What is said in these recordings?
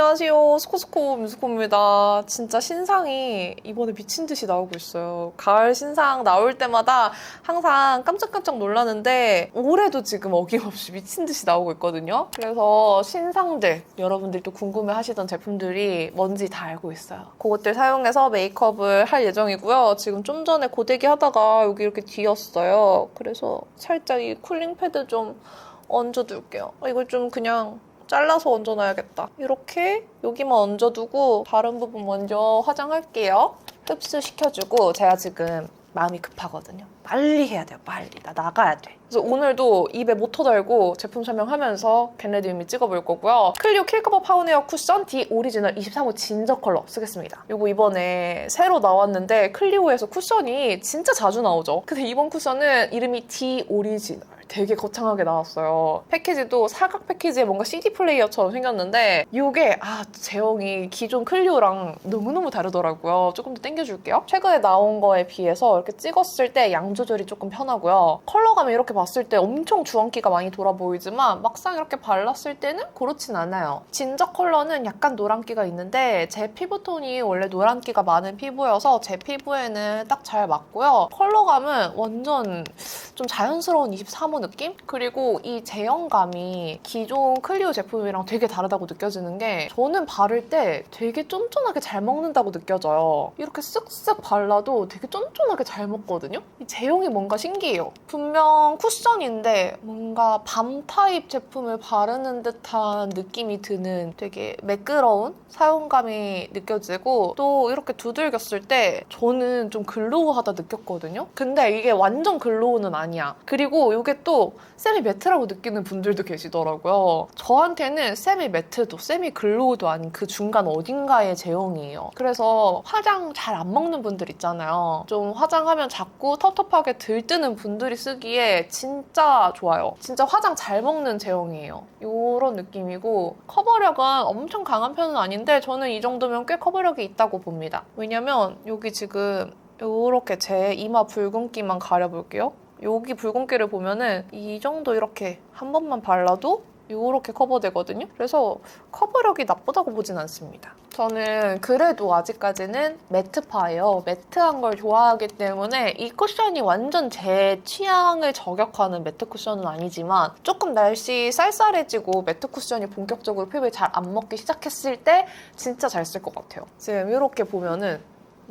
안녕하세요. 스코스코 뮤스코입니다. 진짜 신상이 이번에 미친 듯이 나오고 있어요. 가을 신상 나올 때마다 항상 깜짝깜짝 놀라는데 올해도 지금 어김없이 미친 듯이 나오고 있거든요. 그래서 신상들, 여러분들이 또 궁금해 하시던 제품들이 뭔지 다 알고 있어요. 그것들 사용해서 메이크업을 할 예정이고요. 지금 좀 전에 고데기 하다가 여기 이렇게 뒤었어요. 그래서 살짝 이 쿨링 패드 좀 얹어둘게요. 이걸 좀 그냥 잘라서 얹어놔야겠다. 이렇게 여기만 얹어두고 다른 부분 먼저 화장할게요. 흡수시켜주고 제가 지금 마음이 급하거든요. 빨리 해야 돼요. 빨리. 나 나가야 돼. 그래서 오늘도 입에 모터 달고 제품 설명하면서 겟레디미 찍어볼 거고요. 클리오 킬커버 파운웨어 쿠션 D 오리지널 23호 진저 컬러 쓰겠습니다. 이거 이번에 새로 나왔는데 클리오에서 쿠션이 진짜 자주 나오죠. 근데 이번 쿠션은 이름이 D 오리지널. 되게 거창하게 나왔어요. 패키지도 사각 패키지에 뭔가 CD 플레이어처럼 생겼는데 이게 제형이 기존 클리오랑 너무너무 다르더라고요. 조금 더 당겨줄게요. 최근에 나온 거에 비해서 이렇게 찍었을 때 양 조절이 조금 편하고요. 컬러감이 이렇게 봤을 때 엄청 주황기가 많이 돌아 보이지만 막상 이렇게 발랐을 때는 그렇진 않아요. 진저 컬러는 약간 노란기가 있는데 제 피부톤이 원래 노란기가 많은 피부여서 제 피부에는 딱 잘 맞고요. 컬러감은 완전 좀 자연스러운 23호 느낌? 그리고 이 제형감이 기존 클리오 제품이랑 되게 다르다고 느껴지는 게 저는 바를 때 되게 쫀쫀하게 잘 먹는다고 느껴져요. 이렇게 쓱쓱 발라도 되게 쫀쫀하게 잘 먹거든요? 이 제형이 뭔가 신기해요. 분명 쿠션인데 뭔가 밤 타입 제품을 바르는 듯한 느낌이 드는 되게 매끄러운 사용감이 느껴지고 또 이렇게 두들겼을 때 저는 좀 글로우하다 느꼈거든요? 근데 이게 완전 글로우는 아니야. 그리고 이게 또 세미 매트라고 느끼는 분들도 계시더라고요. 저한테는 세미 매트도 세미 글로우도 아닌 그 중간 어딘가의 제형이에요. 그래서 화장 잘 안 먹는 분들 있잖아요. 좀 화장하면 자꾸 텁텁하게 들뜨는 분들이 쓰기에 진짜 좋아요. 진짜 화장 잘 먹는 제형이에요. 이런 느낌이고 커버력은 엄청 강한 편은 아닌데 저는 이 정도면 꽤 커버력이 있다고 봅니다. 왜냐면 여기 지금 이렇게 제 이마 붉은기만 가려볼게요. 여기 붉은기를 보면은 이 정도 이렇게 한 번만 발라도 이렇게 커버되거든요. 그래서 커버력이 나쁘다고 보진 않습니다. 저는 그래도 아직까지는 매트파예요. 매트한 걸 좋아하기 때문에 이 쿠션이 완전 제 취향을 저격하는 매트 쿠션은 아니지만 조금 날씨 쌀쌀해지고 매트 쿠션이 본격적으로 피부에 잘 안 먹기 시작했을 때 진짜 잘 쓸 것 같아요. 지금 이렇게 보면은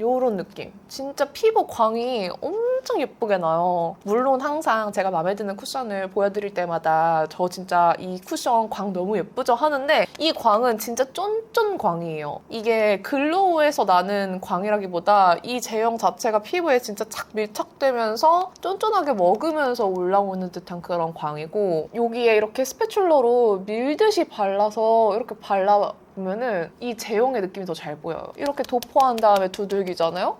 요런 느낌. 진짜 피부 광이 엄청 예쁘게 나요. 물론 항상 제가 마음에 드는 쿠션을 보여드릴 때마다 저 진짜 이 쿠션 광 너무 예쁘죠 하는데 이 광은 진짜 쫀쫀 광이에요. 이게 글로우에서 나는 광이라기보다 이 제형 자체가 피부에 진짜 착 밀착되면서 쫀쫀하게 먹으면서 올라오는 듯한 그런 광이고 여기에 이렇게 스패츌러로 밀듯이 발라서 이렇게 보면은 이 제형의 느낌이 더 잘 보여요. 이렇게 도포한 다음에 두들기잖아요?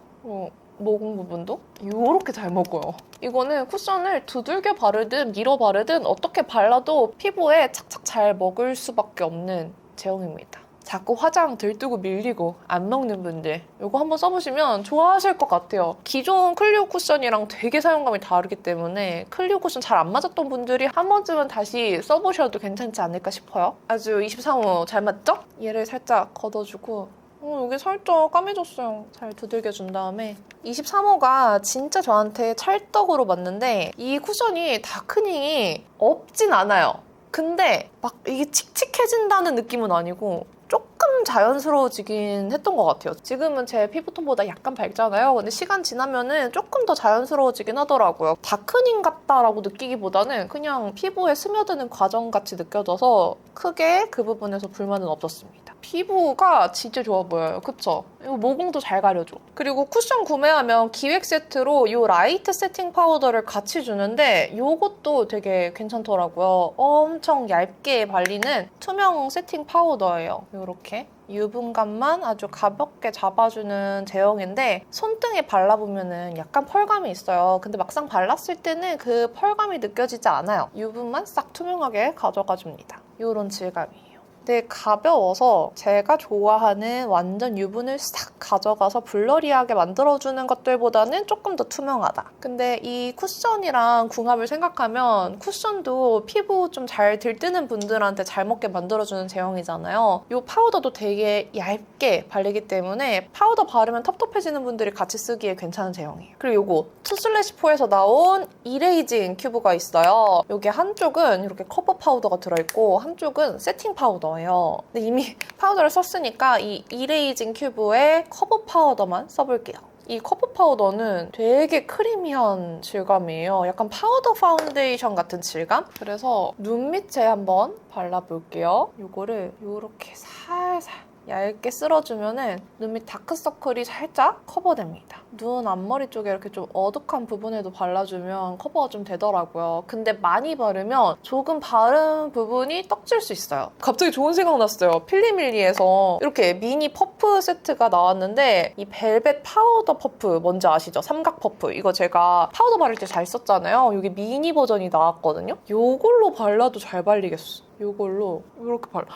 모공 부분도 이렇게 잘 먹어요. 이거는 쿠션을 두들겨 바르든 밀어 바르든 어떻게 발라도 피부에 착착 잘 먹을 수밖에 없는 제형입니다. 자꾸 화장 들뜨고 밀리고 안 먹는 분들 이거 한번 써보시면 좋아하실 것 같아요. 기존 클리오 쿠션이랑 되게 사용감이 다르기 때문에 클리오 쿠션 잘 안 맞았던 분들이 한 번쯤은 다시 써보셔도 괜찮지 않을까 싶어요. 아주 23호 잘 맞죠? 얘를 살짝 걷어주고 여기 살짝 까매졌어요. 잘 두들겨준 다음에 23호가 진짜 저한테 찰떡으로 맞는데 이 쿠션이 다크닝이 없진 않아요. 근데 막 이게 칙칙해진다는 느낌은 아니고 조금 자연스러워지긴 했던 것 같아요. 지금은 제 피부톤보다 약간 밝잖아요. 근데 시간 지나면은 조금 더 자연스러워지긴 하더라고요. 다크닝 같다라고 느끼기보다는 그냥 피부에 스며드는 과정같이 느껴져서 크게 그 부분에서 불만은 없었습니다. 피부가 진짜 좋아 보여요. 그쵸? 이거 모공도 잘 가려줘. 그리고 쿠션 구매하면 기획 세트로 이 라이트 세팅 파우더를 같이 주는데 이것도 되게 괜찮더라고요. 엄청 얇게 발리는 투명 세팅 파우더예요. 이렇게. 유분감만 아주 가볍게 잡아주는 제형인데 손등에 발라보면 약간 펄감이 있어요. 근데 막상 발랐을 때는 그 펄감이 느껴지지 않아요. 유분만 싹 투명하게 가져가줍니다. 이런 질감이에요. 되게 가벼워서 제가 좋아하는 완전 유분을 싹 가져가서 블러리하게 만들어주는 것들보다는 조금 더 투명하다. 근데 이 쿠션이랑 궁합을 생각하면 쿠션도 피부 좀 잘 들뜨는 분들한테 잘 먹게 만들어주는 제형이잖아요. 이 파우더도 되게 얇게 발리기 때문에 파우더 바르면 텁텁해지는 분들이 같이 쓰기에 괜찮은 제형이에요. 그리고 이거 투슬래시4에서 나온 이레이징 큐브가 있어요. 여기 한쪽은 이렇게 커버 파우더가 들어있고 한쪽은 세팅 파우더예요. 근데 이미 파우더를 썼으니까 이 이레이징 큐브에 커버 파우더만 써볼게요. 이 커버 파우더는 되게 크리미한 질감이에요. 약간 파우더 파운데이션 같은 질감? 그래서 눈 밑에 한번 발라볼게요. 이거를 이렇게 살살 얇게 쓸어주면은 눈 밑 다크서클이 살짝 커버됩니다. 눈 앞머리 쪽에 이렇게 좀 어둑한 부분에도 발라주면 커버가 좀 되더라고요. 근데 많이 바르면 조금 바른 부분이 떡질 수 있어요. 갑자기 좋은 생각 났어요. 필리밀리에서 이렇게 미니 퍼프 세트가 나왔는데 이 벨벳 파우더 퍼프 뭔지 아시죠? 삼각 퍼프. 이거 제가 파우더 바를 때 잘 썼잖아요. 여기 미니 버전이 나왔거든요. 이걸로 발라도 잘 발리겠어. 이걸로 이렇게 발라.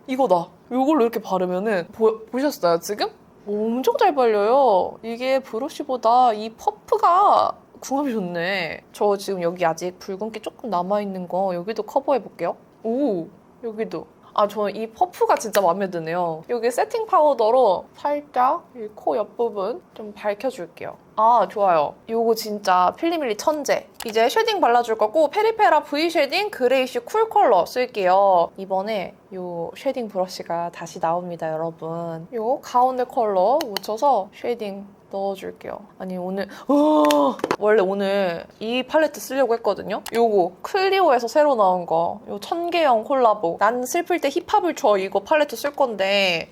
이거다. 이걸로 이렇게 바르면은 보셨어요 지금? 엄청 잘 발려요. 이게 브러쉬보다 이 퍼프가 궁합이 좋네. 저 지금 여기 아직 붉은기 조금 남아있는 거 여기도 커버해볼게요. 오, 여기도. 아, 저는 이 퍼프가 진짜 마음에 드네요. 여기 세팅 파우더로 살짝 이 코 옆부분 좀 밝혀줄게요. 아, 좋아요. 이거 진짜 필리밀리 천재. 이제 쉐딩 발라줄 거고 페리페라 V 쉐딩 그레이쉬 쿨 컬러 쓸게요. 이번에 이 쉐딩 브러쉬가 다시 나옵니다, 여러분. 이 가운데 컬러 묻혀서 쉐딩 넣어줄게요. 아니 오늘 원래 오늘 이 팔레트 쓰려고 했거든요. 요거 클리오에서 새로 나온 거, 요 천계영 콜라보. 난 슬플 때 힙합을 줘 이거 팔레트 쓸 건데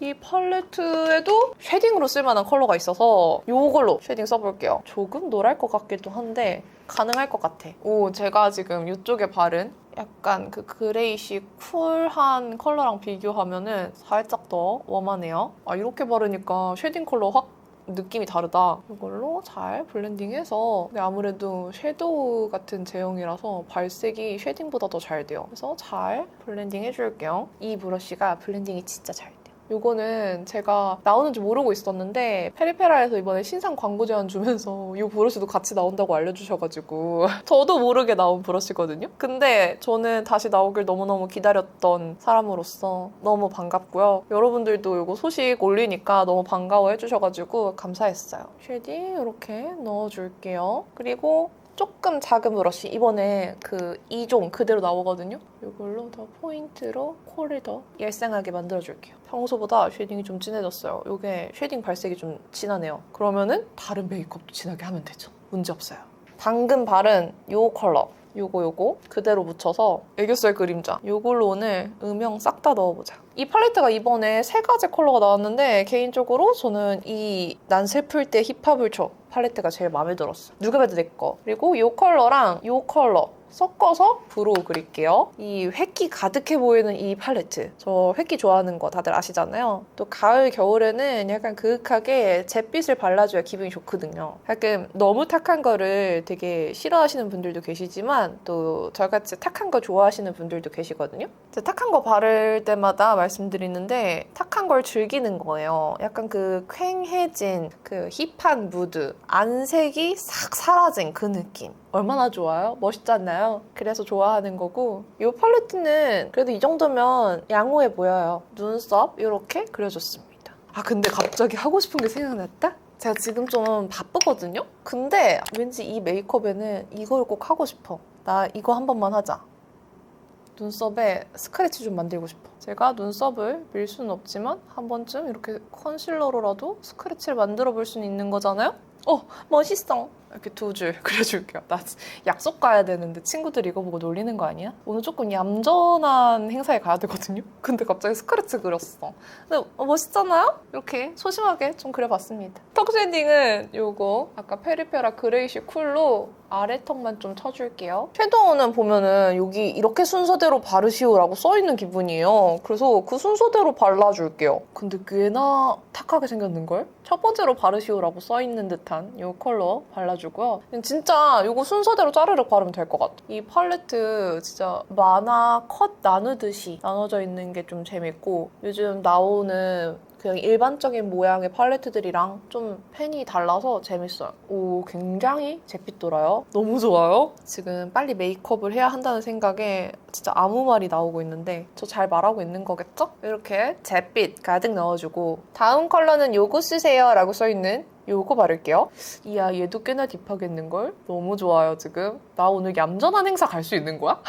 이 팔레트에도 쉐딩으로 쓸만한 컬러가 있어서 요걸로 쉐딩 써볼게요. 조금 노랄 것 같기도 한데 가능할 것 같아. 오, 제가 지금 이쪽에 바른 약간 그 그레이시 쿨한 컬러랑 비교하면은 살짝 더 웜하네요. 아, 이렇게 바르니까 쉐딩 컬러 확 느낌이 다르다. 이걸로 잘 블렌딩해서 근데 아무래도 섀도우 같은 제형이라서 발색이 쉐딩보다 더 잘 돼요. 그래서 잘 블렌딩 해줄게요. 이 브러쉬가 블렌딩이 진짜 잘 돼요. 이거는 제가 나오는지 모르고 있었는데 페리페라에서 이번에 신상 광고 제안 주면서 이 브러쉬도 같이 나온다고 알려주셔가지고 저도 모르게 나온 브러쉬거든요. 근데 저는 다시 나오길 너무너무 기다렸던 사람으로서 너무 반갑고요. 여러분들도 이거 소식 올리니까 너무 반가워해 주셔가지고 감사했어요. 쉐딩 이렇게 넣어줄게요. 그리고 조금 작은 브러쉬, 이번에 그 2종 그대로 나오거든요. 이걸로 더 포인트로 코를 더 얄쌍하게 만들어줄게요. 평소보다 쉐딩이 좀 진해졌어요. 이게 쉐딩 발색이 좀 진하네요. 그러면은 다른 메이크업도 진하게 하면 되죠. 문제 없어요. 방금 바른 이 컬러, 요거 그대로 묻혀서 애교살 그림자, 요걸로 오늘 음영 싹 다 넣어보자. 이 팔레트가 이번에 3가지 컬러가 나왔는데 개인적으로 저는 이 난 슬플 때 힙합을 쳐 팔레트가 제일 마음에 들었어. 누가 봐도 내 거. 그리고 이 컬러랑 이 컬러 섞어서 브로우 그릴게요. 이 획기 가득해 보이는 이 팔레트. 저 획기 좋아하는 거 다들 아시잖아요. 또 가을, 겨울에는 약간 그윽하게 잿빛을 발라줘야 기분이 좋거든요. 가끔 너무 탁한 거를 되게 싫어하시는 분들도 계시지만 또 저같이 탁한 거 좋아하시는 분들도 계시거든요. 탁한 거 바를 때마다 말씀드리는데 탁한 걸 즐기는 거예요. 약간 그 퀭해진 그 힙한 무드, 안색이 싹 사라진 그 느낌. 얼마나 좋아요? 멋있잖아요? 그래서 좋아하는 거고, 이 팔레트는 그래도 이 정도면 양호해 보여요. 눈썹 이렇게 그려줬습니다. 아, 근데 갑자기 하고 싶은 게 생각났다? 제가 지금 좀 바쁘거든요? 근데 왠지 이 메이크업에는 이걸 꼭 하고 싶어. 나 이거 한 번만 하자. 눈썹에 스크래치 좀 만들고 싶어. 제가 눈썹을 밀 수는 없지만 한 번쯤 이렇게 컨실러로라도 스크래치를 만들어 볼 수는 있는 거잖아요? 멋있어. 이렇게 2줄 그려줄게요. 나 약속 가야 되는데 친구들 이거 보고 놀리는 거 아니야? 오늘 조금 얌전한 행사에 가야 되거든요? 근데 갑자기 스크래치 그렸어. 근데 멋있잖아요? 이렇게 소심하게 좀 그려봤습니다. 턱 쉐딩은 요거 아까 페리페라 그레이쉬 쿨로 아래턱만 좀 쳐줄게요. 섀도우는 보면은 여기 이렇게 순서대로 바르시오라고 써있는 기분이에요. 그래서 그 순서대로 발라줄게요. 근데 꽤나 탁하게 생겼는걸? 첫 번째로 바르시오라고 써있는 듯한 이 컬러 발라줄게요. 발라주고요. 진짜 이거 순서대로 짜르륵 바르면 될 것 같아. 이 팔레트 진짜 만화 컷 나누듯이 나눠져 있는 게 좀 재밌고 요즘 나오는 그냥 일반적인 모양의 팔레트들이랑 좀 펜이 달라서 재밌어요. 오, 굉장히 잿빛 돌아요. 너무 좋아요. 지금 빨리 메이크업을 해야 한다는 생각에 진짜 아무 말이 나오고 있는데 저 잘 말하고 있는 거겠죠? 이렇게 잿빛 가득 넣어주고 다음 컬러는 요거 쓰세요 라고 써있는 요거 바를게요. 이야, 얘도 꽤나 딥하겠는걸? 너무 좋아요, 지금. 나 오늘 얌전한 행사 갈 수 있는 거야?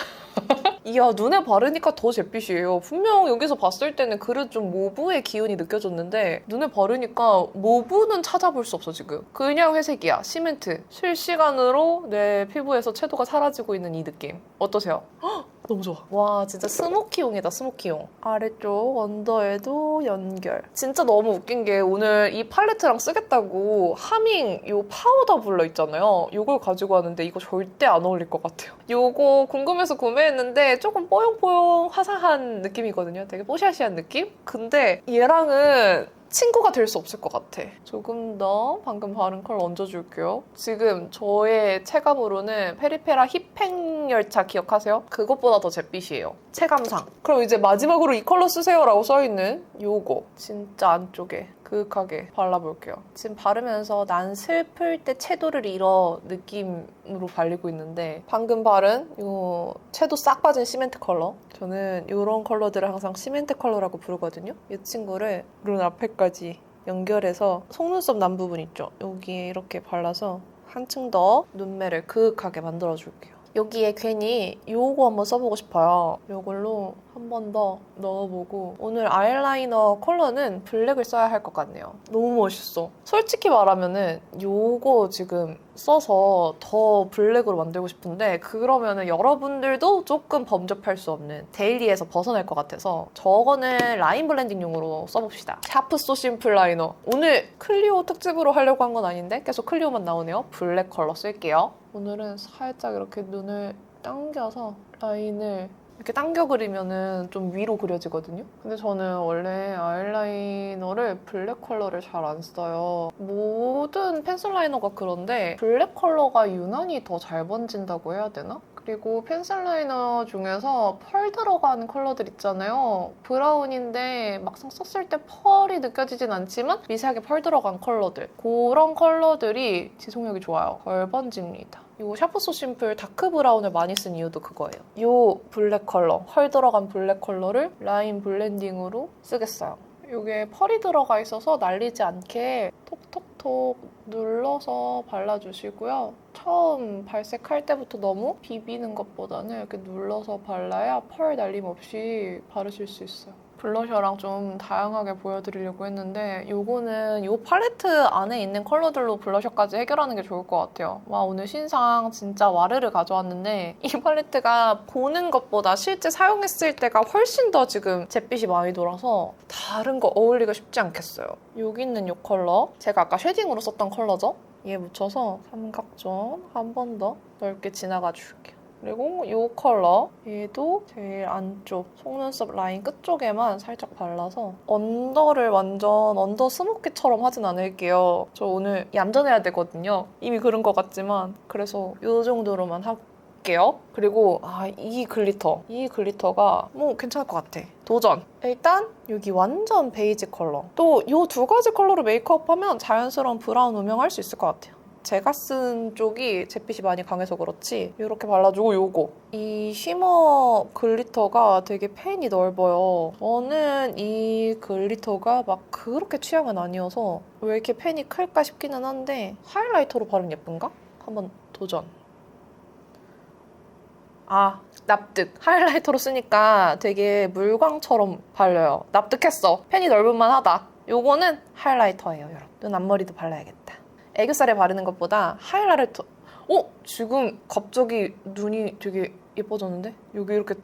이야, 눈에 바르니까 더 잿빛이에요. 분명 여기서 봤을 때는 그릇 좀 모브의 기운이 느껴졌는데 눈에 바르니까 모브는 찾아볼 수 없어, 지금. 그냥 회색이야. 시멘트. 실시간으로 내 피부에서 채도가 사라지고 있는 이 느낌. 어떠세요? 헉, 너무 좋아. 와, 진짜 스모키용이다, 스모키용. 아래쪽 언더에도 연결. 진짜 너무 웃긴 게 오늘 이 팔레트랑 쓰겠다고 하밍 요 파우더 블러 있잖아요. 요걸 가지고 왔는데 이거 절대 안 어울릴 것 같아요. 요거 궁금해서 구매했는데 조금 뽀용뽀용 화사한 느낌이거든요. 되게 뽀샤시한 느낌? 근데 얘랑은 친구가 될 수 없을 것 같아. 조금 더 방금 바른 컬러 얹어줄게요. 지금 저의 체감으로는 페리페라 힙행 열차 기억하세요? 그것보다 더 잿빛이에요. 체감상. 그럼 이제 마지막으로 이 컬러 쓰세요 라고 써있는 요거. 진짜 안쪽에 그윽하게 발라볼게요. 지금 바르면서 난 슬플 때 채도를 잃어 느낌으로 발리고 있는데 방금 바른 이 채도 싹 빠진 시멘트 컬러. 저는 이런 컬러들을 항상 시멘트 컬러라고 부르거든요. 이 친구를 눈 앞에까지 연결해서 속눈썹 난 부분 있죠? 여기에 이렇게 발라서 한층 더 눈매를 그윽하게 만들어줄게요. 여기에 괜히 요거 한번 써보고 싶어요. 요걸로 한 번 더 넣어보고 오늘 아이라이너 컬러는 블랙을 써야 할 것 같네요. 너무 멋있어. 솔직히 말하면은 요거 지금 써서 더 블랙으로 만들고 싶은데 그러면은 여러분들도 조금 범접할 수 없는 데일리에서 벗어날 것 같아서 저거는 라인 블렌딩용으로 써봅시다. 샤프 소 심플 라이너. 오늘 클리오 특집으로 하려고 한 건 아닌데 계속 클리오만 나오네요. 블랙 컬러 쓸게요. 오늘은 살짝 이렇게 눈을 당겨서 라인을 이렇게 당겨 그리면은 좀 위로 그려지거든요. 근데 저는 원래 아이라이너를 블랙 컬러를 잘 안 써요. 모든 펜슬 라이너가 그런데 블랙 컬러가 유난히 더 잘 번진다고 해야 되나? 그리고 펜슬 라이너 중에서 펄 들어간 컬러들 있잖아요. 브라운인데 막상 썼을 때 펄이 느껴지진 않지만 미세하게 펄 들어간 컬러들. 그런 컬러들이 지속력이 좋아요. 덜 번집니다. 이 샤프 소 심플 다크 브라운을 많이 쓴 이유도 그거예요. 이 블랙 컬러, 펄 들어간 블랙 컬러를 라인 블렌딩으로 쓰겠어요. 이게 펄이 들어가 있어서 날리지 않게 톡톡톡 눌러서 발라주시고요. 처음 발색할 때부터 너무 비비는 것보다는 이렇게 눌러서 발라야 펄 날림 없이 바르실 수 있어요. 블러셔랑 좀 다양하게 보여드리려고 했는데 요거는 요 팔레트 안에 있는 컬러들로 블러셔까지 해결하는 게 좋을 것 같아요. 와, 오늘 신상 진짜 와르르 가져왔는데 이 팔레트가 보는 것보다 실제 사용했을 때가 훨씬 더 지금 잿빛이 많이 돌아서 다른 거 어울리기가 쉽지 않겠어요. 여기 있는 요 컬러 제가 아까 쉐딩으로 썼던 컬러죠? 얘 묻혀서 삼각존 한 번 더 넓게 지나가 줄게요. 그리고 이 컬러 얘도 제일 안쪽 속눈썹 라인 끝쪽에만 살짝 발라서 언더를 완전 언더 스모키처럼 하진 않을게요. 저 오늘 얌전해야 되거든요. 이미 그런 것 같지만 그래서 이 정도로만 할게요. 그리고 이 글리터가 뭐 괜찮을 것 같아. 도전! 일단 여기 완전 베이지 컬러. 또 이 두 가지 컬러로 메이크업하면 자연스러운 브라운 음영 할 수 있을 것 같아요. 제가 쓴 쪽이 잿빛이 많이 강해서 그렇지 이렇게 발라주고 요거 이 쉬머 글리터가 되게 펜이 넓어요. 저는 이 글리터가 막 그렇게 취향은 아니어서 왜 이렇게 펜이 클까 싶기는 한데 하이라이터로 바르면 예쁜가? 한번 도전. 납득. 하이라이터로 쓰니까 되게 물광처럼 발려요. 납득했어. 펜이 넓은 만하다. 요거는 하이라이터예요, 여러분. 눈 앞머리도 발라야겠다. 애교살에 바르는 것보다 하이라이터. 지금 갑자기 눈이 되게 예뻐졌는데? 여기 이렇게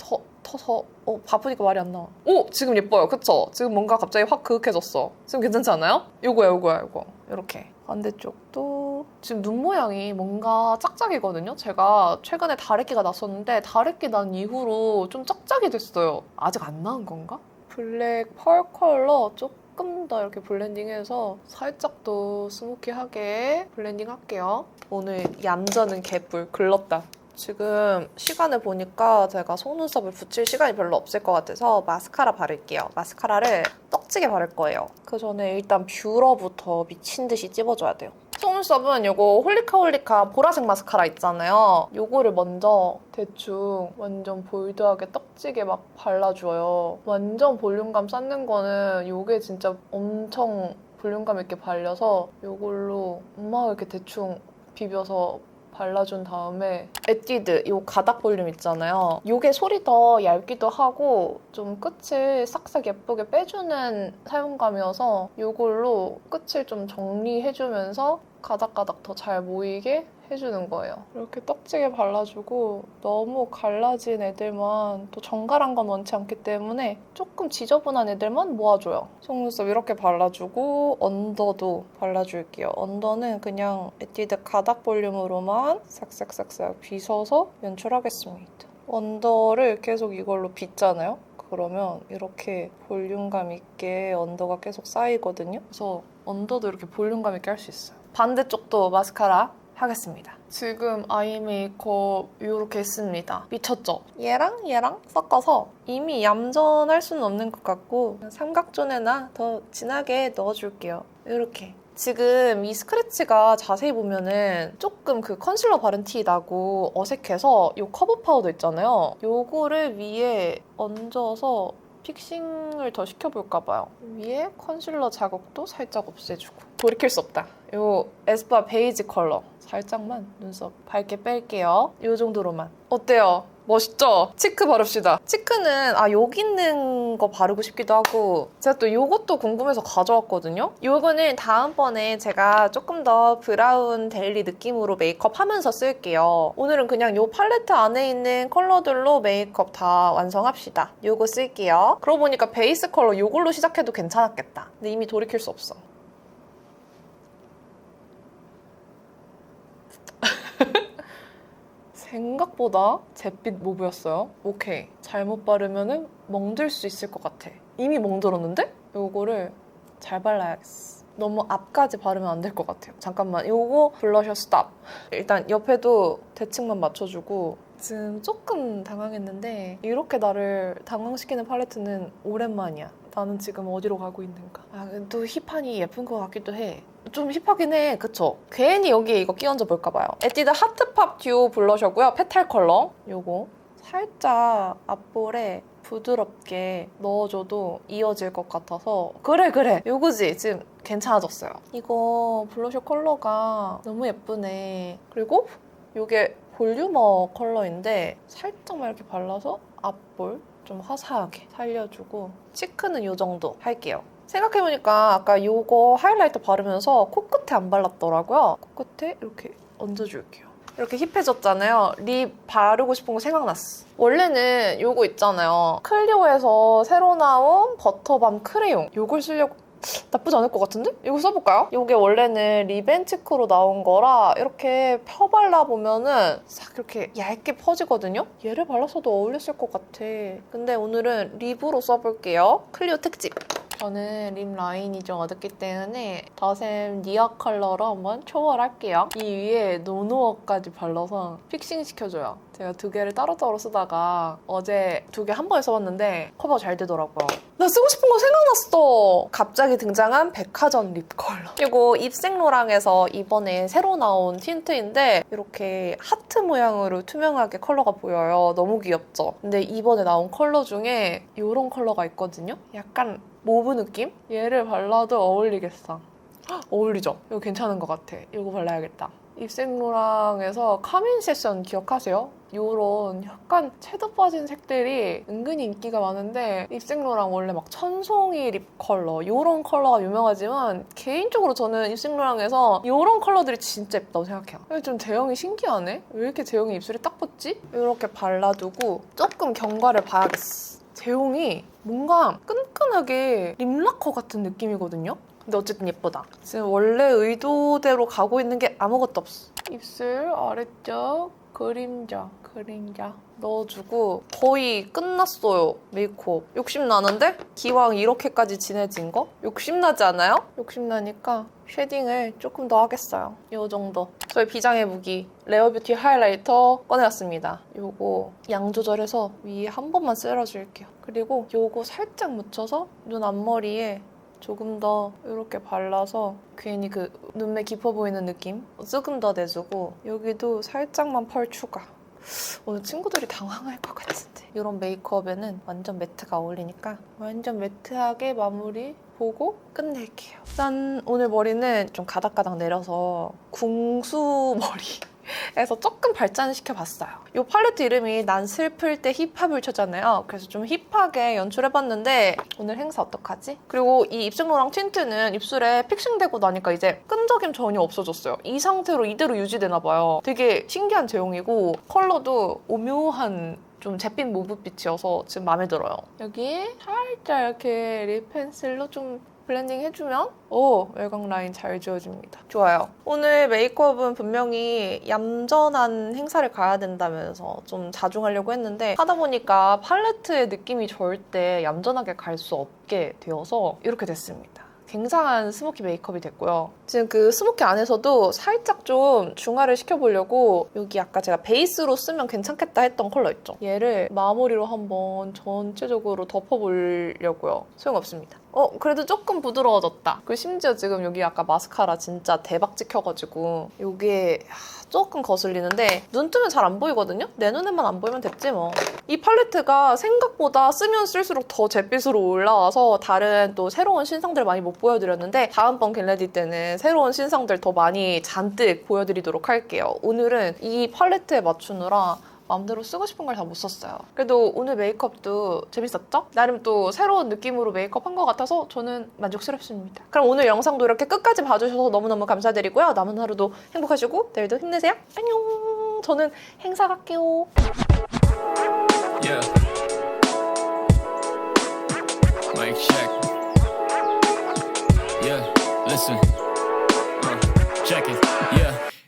터서 바쁘니까 말이 안 나와. 지금 예뻐요. 그쵸? 지금 뭔가 갑자기 확 그윽해졌어. 지금 괜찮지 않아요? 요거야. 이렇게. 반대쪽도 지금 눈 모양이 뭔가 짝짝이거든요? 제가 최근에 다래끼가 났었는데 다래끼 난 이후로 좀 짝짝이 됐어요. 아직 안 나은 건가? 블랙 펄 컬러 조금 조금 더 이렇게 블렌딩해서 살짝 더 스모키하게 블렌딩 할게요. 오늘 얌전은 개뿔 글렀다. 지금 시간을 보니까 제가 속눈썹을 붙일 시간이 별로 없을 것 같아서 마스카라 바를게요. 마스카라를 떡지게 바를 거예요. 그 전에 일단 뷰러부터 미친 듯이 찝어줘야 돼요. 속눈썹은 이거 홀리카홀리카 보라색 마스카라 있잖아요. 이거를 먼저 대충 완전 볼드하게 떡지게 막 발라줘요. 완전 볼륨감 쌓는 거는 이게 진짜 엄청 볼륨감 있게 발려서 이걸로 막 이렇게 대충 비벼서 발라준 다음에 에뛰드 이 가닥 볼륨 있잖아요. 이게 솔이 더 얇기도 하고 좀 끝을 싹싹 예쁘게 빼주는 사용감이어서 이걸로 끝을 좀 정리해주면서 가닥가닥 더 잘 보이게 해주는 거예요. 이렇게 떡지게 발라주고 너무 갈라진 애들만 또 정갈한 건 원치 않기 때문에 조금 지저분한 애들만 모아줘요. 속눈썹 이렇게 발라주고 언더도 발라줄게요. 언더는 그냥 에뛰드 가닥 볼륨으로만 싹싹싹싹 빗어서 연출하겠습니다. 언더를 계속 이걸로 빗잖아요. 그러면 이렇게 볼륨감 있게 언더가 계속 쌓이거든요. 그래서 언더도 이렇게 볼륨감 있게 할 수 있어요. 반대쪽도 마스카라 하겠습니다. 지금 아이 메이크업 이렇게 했습니다. 미쳤죠? 얘랑 섞어서 이미 얌전할 수는 없는 것 같고 삼각존에나 더 진하게 넣어줄게요. 이렇게. 지금 이 스크래치가 자세히 보면은 조금 그 컨실러 바른 티 나고 어색해서 이 커버 파우더 있잖아요. 요거를 위에 얹어서 픽싱을 더 시켜볼까 봐요. 위에 컨실러 자국도 살짝 없애주고. 돌이킬 수 없다. 이 에스쁘아 베이지 컬러 살짝만 눈썹 밝게 뺄게요. 이 정도로만. 어때요? 멋있죠? 치크 바릅시다. 치크는 여기 있는 거 바르고 싶기도 하고 제가 또 이것도 궁금해서 가져왔거든요. 이거는 다음번에 제가 조금 더 브라운 데일리 느낌으로 메이크업 하면서 쓸게요. 오늘은 그냥 이 팔레트 안에 있는 컬러들로 메이크업 다 완성합시다. 이거 쓸게요. 그러고 보니까 베이스 컬러 이걸로 시작해도 괜찮았겠다. 근데 이미 돌이킬 수 없어. 생각보다 잿빛 모브였어요. 오케이. 잘못 바르면 멍들 수 있을 것 같아. 이미 멍들었는데? 요거를 잘 발라야겠어. 너무 앞까지 바르면 안 될 것 같아요. 잠깐만. 요거 블러셔 스탑. 일단 옆에도 대칭만 맞춰주고 지금 조금 당황했는데 이렇게 나를 당황시키는 팔레트는 오랜만이야. 나는 지금 어디로 가고 있는가. 또 힙하니 예쁜 것 같기도 해. 좀 힙하긴 해. 그쵸? 괜히 여기에 이거 끼얹어 볼까 봐요. 에뛰드 하트팝 듀오 블러셔고요. 페탈 컬러. 요거 살짝 앞볼에 부드럽게 넣어줘도 이어질 것 같아서 그래 요거지. 지금 괜찮아졌어요. 이거 블러셔 컬러가 너무 예쁘네. 그리고 요게 볼유머 컬러인데 살짝만 이렇게 발라서 앞볼 좀 화사하게 살려주고 치크는 요 정도 할게요. 생각해보니까 아까 요거 하이라이터 바르면서 코끝에 안 발랐더라고요. 코끝에 이렇게 얹어줄게요. 이렇게 힙해졌잖아요. 립 바르고 싶은 거 생각났어. 원래는 요거 있잖아요. 클리오에서 새로 나온 버터밤 크레용. 요걸 쓰려고 나쁘지 않을 것 같은데? 이거 써볼까요? 이게 원래는 리벤치크로 나온 거라 이렇게 펴발라보면은 싹 이렇게 얇게 퍼지거든요? 얘를 발랐어도 어울렸을 것 같아. 근데 오늘은 립으로 써볼게요. 클리오 특집. 저는 립 라인이 좀 어둡기 때문에 더샘 니어 컬러로 한번 초월할게요. 이 위에 노노어까지 발라서 픽싱 시켜줘요. 제가 두 개를 따로따로 쓰다가 어제 두 개 한 번에 써봤는데 커버 잘 되더라고요. 나 쓰고 싶은 거 생각났어! 갑자기 등장한 백화점 립 컬러. 이거 입생로랑에서 이번에 새로 나온 틴트인데 이렇게 하트 모양으로 투명하게 컬러가 보여요. 너무 귀엽죠? 근데 이번에 나온 컬러 중에 이런 컬러가 있거든요? 약간 모브 느낌? 얘를 발라도 어울리겠어. 어울리죠? 이거 괜찮은 것 같아. 이거 발라야겠다. 입생로랑에서 카민 세션 기억하세요? 요런 약간 채도 빠진 색들이 은근히 인기가 많은데 입생로랑 원래 막 천송이 립 컬러 요런 컬러가 유명하지만 개인적으로 저는 입생로랑에서 요런 컬러들이 진짜 예쁘다고 생각해요. 좀 제형이 신기하네? 왜 이렇게 제형이 입술에 딱 붙지? 이렇게 발라두고 조금 경과를 봐야겠어. 제형이 뭔가 끈끈하게 립라커 같은 느낌이거든요? 근데 어쨌든 예쁘다. 지금 원래 의도대로 가고 있는 게 아무것도 없어. 입술 아래쪽 그림자 넣어주고 거의 끝났어요. 메이크업. 욕심나는데? 기왕 이렇게까지 진해진 거? 욕심나지 않아요? 욕심나니까 쉐딩을 조금 더 하겠어요. 이 정도. 저희 비장의 무기 레어뷰티 하이라이터 꺼내왔습니다. 요거 양 조절해서 위에 한 번만 쓸어줄게요. 그리고 요거 살짝 묻혀서 눈 앞머리에 조금 더 이렇게 발라서 괜히 그 눈매 깊어 보이는 느낌 조금 더 내주고 여기도 살짝만 펄 추가. 오늘 친구들이 당황할 것 같은데 이런 메이크업에는 완전 매트가 어울리니까 완전 매트하게 마무리 보고 끝낼게요. 짠! 오늘 머리는 좀 가닥가닥 내려서 궁수 머리에서 조금 발전시켜봤어요. 이 팔레트 이름이 난 슬플 때 힙합을 쳤잖아요. 그래서 좀 힙하게 연출해봤는데 오늘 행사 어떡하지? 그리고 이 입술노랑 틴트는 입술에 픽싱되고 나니까 이제 끈적임 전혀 없어졌어요. 이 상태로 이대로 유지되나봐요. 되게 신기한 제형이고 컬러도 오묘한 좀 잿빛 모브빛이어서 지금 마음에 들어요. 여기에 살짝 이렇게 립 펜슬로 좀 블렌딩 해주면 외곽 라인 잘 지워집니다. 좋아요. 오늘 메이크업은 분명히 얌전한 행사를 가야 된다면서 좀 자중하려고 했는데 하다 보니까 팔레트의 느낌이 절대 얌전하게 갈 수 없게 되어서 이렇게 됐습니다. 굉장한 스모키 메이크업이 됐고요. 지금 그 스모키 안에서도 살짝 좀 중화를 시켜보려고 여기 아까 제가 베이스로 쓰면 괜찮겠다 했던 컬러 있죠? 얘를 마무리로 한번 전체적으로 덮어보려고요. 소용없습니다. 그래도 조금 부드러워졌다. 그리고 심지어 지금 여기 아까 마스카라 진짜 대박 찍혀가지고 이게 조금 거슬리는데 눈 뜨면 잘 안 보이거든요? 내 눈에만 안 보이면 됐지 뭐. 이 팔레트가 생각보다 쓰면 쓸수록 더 잿빛으로 올라와서 다른 또 새로운 신상들 많이 못 보여드렸는데 다음번 겟레디 때는 새로운 신상들 더 많이 잔뜩 보여드리도록 할게요. 오늘은 이 팔레트에 맞추느라 마음대로 쓰고 싶은 걸 다 못 썼어요. 그래도 오늘 메이크업도 재밌었죠? 나름 또 새로운 느낌으로 메이크업 한 것 같아서 저는 만족스럽습니다. 그럼 오늘 영상도 이렇게 끝까지 봐주셔서 너무너무 감사드리고요. 남은 하루도 행복하시고 내일도 힘내세요. 안녕! 저는 행사 갈게요. Yeah. Mic check. Yeah, listen. Check it.